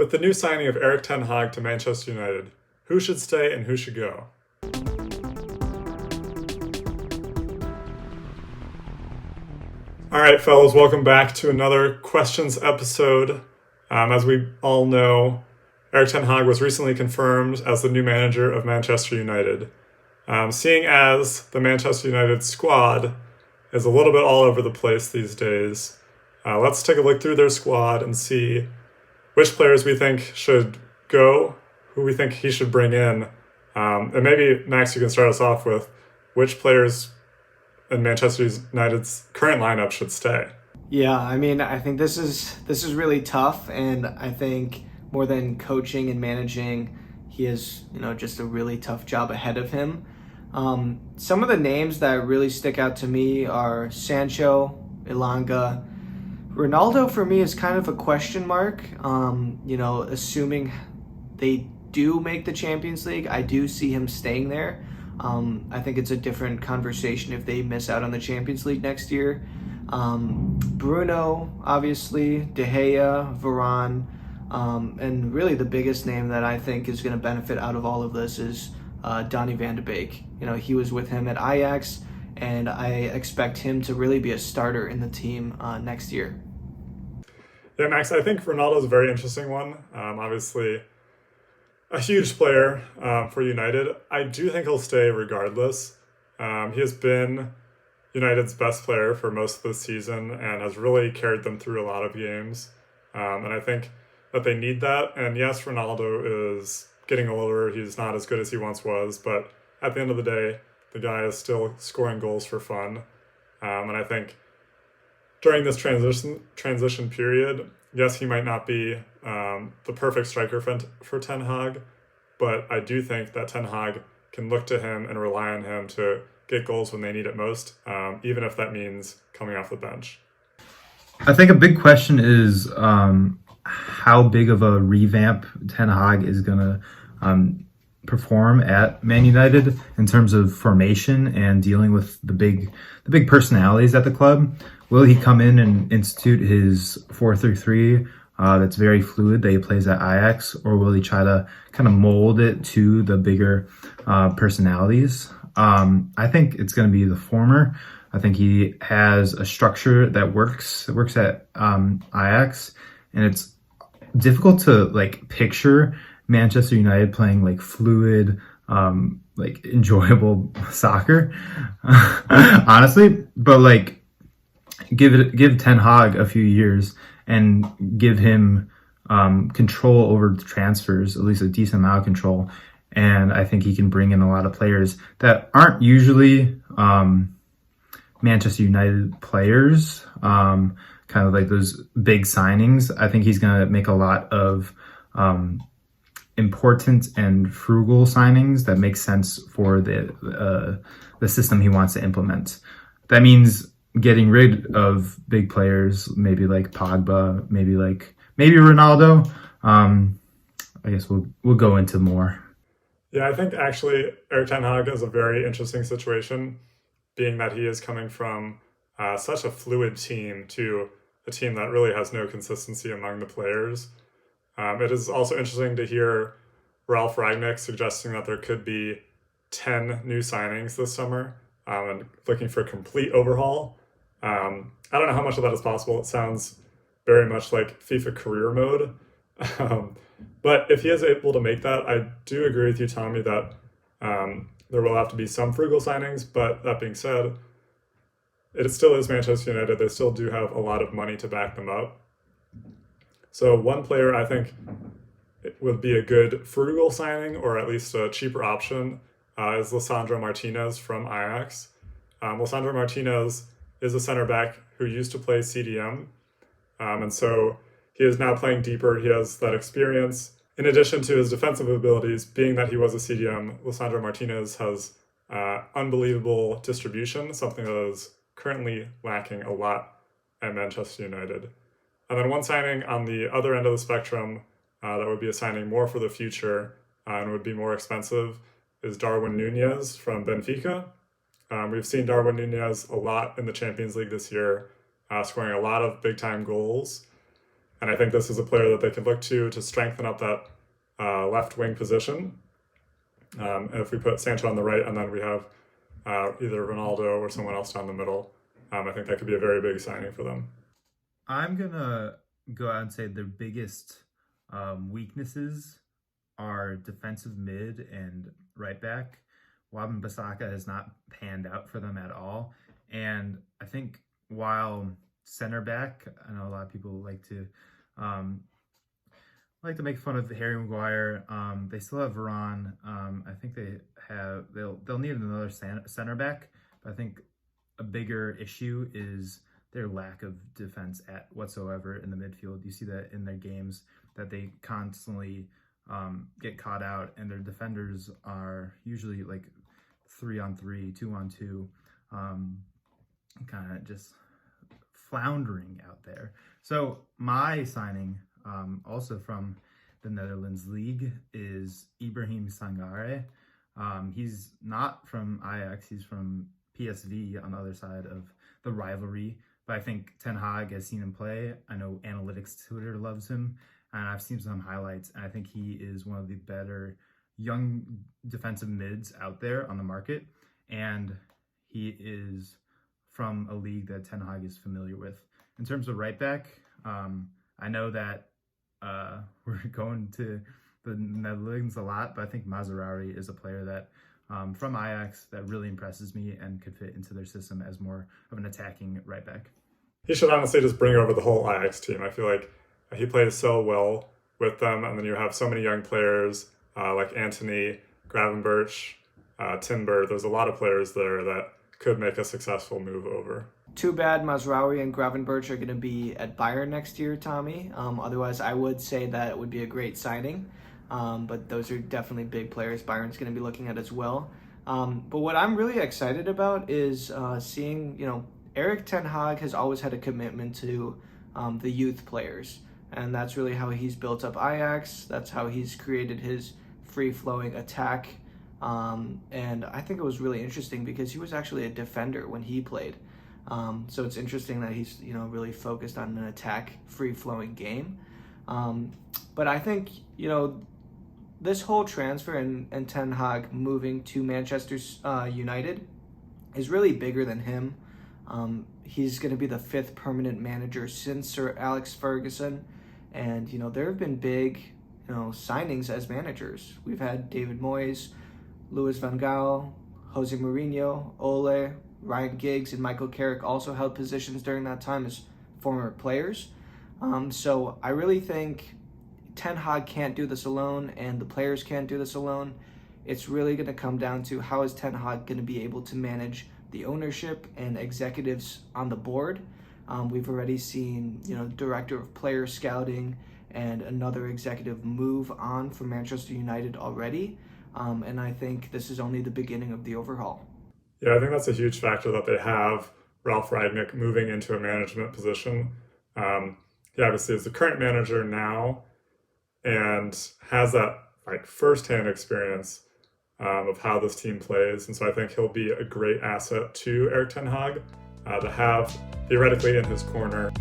With the new signing of Erik Ten Hag to Manchester United, who should stay and who should go? All right, fellas, welcome back to another questions episode. As we all know, Erik Ten Hag was recently confirmed as the new manager of Manchester United. Seeing as the Manchester United squad is a little bit all over the place these days, let's take a look through their squad and see which players we think should go, who we think he should bring in. And maybe, Max, you can start us off with which players in Manchester United's current lineup should stay. Yeah, I mean, I think this is really tough, and I think more than coaching and managing, he has just a really tough job ahead of him. Some of the names that really stick out to me are Sancho, Ilanga. Ronaldo for me is kind of a question mark. Assuming they do make the Champions League, I do see him staying there. I think it's a different conversation if they miss out on the Champions League next year. Bruno, obviously, De Gea, Varane, and really the biggest name that I think is going to benefit out of all of this is Donny van de Beek. He was with him at Ajax, and I expect him to really be a starter in the team next year. Yeah, Max, I think Ronaldo's a very interesting one. Obviously, a huge player for United. I do think he'll stay regardless. He has been United's best player for most of the season and has really carried them through a lot of games. And I think that they need that. And yes, Ronaldo is getting older. He's not as good as he once was. But at the end of the day, the guy is still scoring goals for fun. And I think during this transition period, yes, he might not be the perfect striker for Ten Hag, but I do think that Ten Hag can look to him and rely on him to get goals when they need it most, even if that means coming off the bench. I think a big question is how big of a revamp Ten Hag is going to perform at Man United in terms of formation and dealing with the big personalities at the club. Will he come in and institute his 4-3-3 that's very fluid that he plays at Ajax, or will he try to kind of mold it to the bigger personalities? I think it's going to be the former. I think he has a structure that works at Ajax, and it's difficult to picture Manchester United playing fluid, enjoyable soccer, honestly. But give Ten Hag a few years and give him control over the transfers, at least a decent amount of control. And I think he can bring in a lot of players that aren't usually Manchester United players, kind of like those big signings. I think he's going to make a lot of important and frugal signings that make sense for the system he wants to implement. That means getting rid of big players, maybe like Pogba, maybe Ronaldo. I guess we'll go into more. Yeah, I think actually Erik Ten Hag is a very interesting situation, being that he is coming from such a fluid team to a team that really has no consistency among the players. It is also interesting to hear Ralph Rangnick suggesting that there could be 10 new signings this summer and looking for a complete overhaul. I don't know how much of that is possible. It sounds very much like FIFA career mode. But if he is able to make that, I do agree with you, Tommy, that there will have to be some frugal signings. But that being said, it still is Manchester United. They still do have a lot of money to back them up. So one player I think it would be a good frugal signing, or at least a cheaper option, is Lisandro Martinez from Ajax. Lisandro Martinez is a center back who used to play CDM. And so he is now playing deeper. He has that experience. In addition to his defensive abilities, being that he was a CDM, Lisandro Martinez has unbelievable distribution, something that is currently lacking a lot at Manchester United. And then one signing on the other end of the spectrum that would be a signing more for the future and would be more expensive is Darwin Nunez from Benfica. We've seen Darwin Nunez a lot in the Champions League this year, scoring a lot of big-time goals. And I think this is a player that they could look to strengthen up that left wing position. And if we put Sancho on the right and then we have either Ronaldo or someone else down the middle, I think that could be a very big signing for them. I'm going to go out and say their biggest weaknesses are defensive mid and right back. Wan-Bissaka has not panned out for them at all. And I think while center back, I know a lot of people like to make fun of Harry Maguire. They still have Varane. I think they'll need another center back. But I think a bigger issue is their lack of defense at whatsoever in the midfield. You see that in their games, that they constantly get caught out, and their defenders are usually like 3-on-3, 2-on-2, kind of just floundering out there. So my signing, also from the Netherlands League, is Ibrahim Sangare. He's not from Ajax, he's from PSV on the other side of the rivalry. But I think Ten Hag has seen him play. I know Analytics Twitter loves him, and I've seen some highlights, and I think he is one of the better young defensive mids out there on the market, and he is from a league that Ten Hag is familiar with. In terms of right back, I know that we're going to the Netherlands a lot, but I think Mazraoui is a player that from Ajax that really impresses me and could fit into their system as more of an attacking right back. He should honestly just bring over the whole Ajax team. I feel like he plays so well with them, and then you have so many young players like Antony, Gravenberch, Timber. There's a lot of players there that could make a successful move over. Too bad Mazraoui and Gravenberch are going to be at Bayern next year, Tommy. Otherwise, I would say that it would be a great signing. But those are definitely big players Bayern's going to be looking at as well. But what I'm really excited about is seeing, Erik Ten Hag has always had a commitment to the youth players. And that's really how he's built up Ajax. That's how he's created his free-flowing attack. And I think it was really interesting because he was actually a defender when he played. So it's interesting that he's, really focused on an attack, free-flowing game. But I think, this whole transfer and Ten Hag moving to Manchester United is really bigger than him. He's going to be the 5th permanent manager since Sir Alex Ferguson. And, there have been big, signings as managers. We've had David Moyes, Louis van Gaal, Jose Mourinho, Ole, Ryan Giggs, and Michael Carrick also held positions during that time as former players. So I really think Ten Hag can't do this alone, and the players can't do this alone. It's really going to come down to how is Ten Hag going to be able to manage the ownership and executives on the board. We've already seen, director of player scouting and another executive move on from Manchester United already. And I think this is only the beginning of the overhaul. Yeah, I think that's a huge factor that they have Ralph Rangnick moving into a management position. He obviously is the current manager now and has that firsthand experience of how this team plays. And so I think he'll be a great asset to Erik Ten Hag to have theoretically in his corner.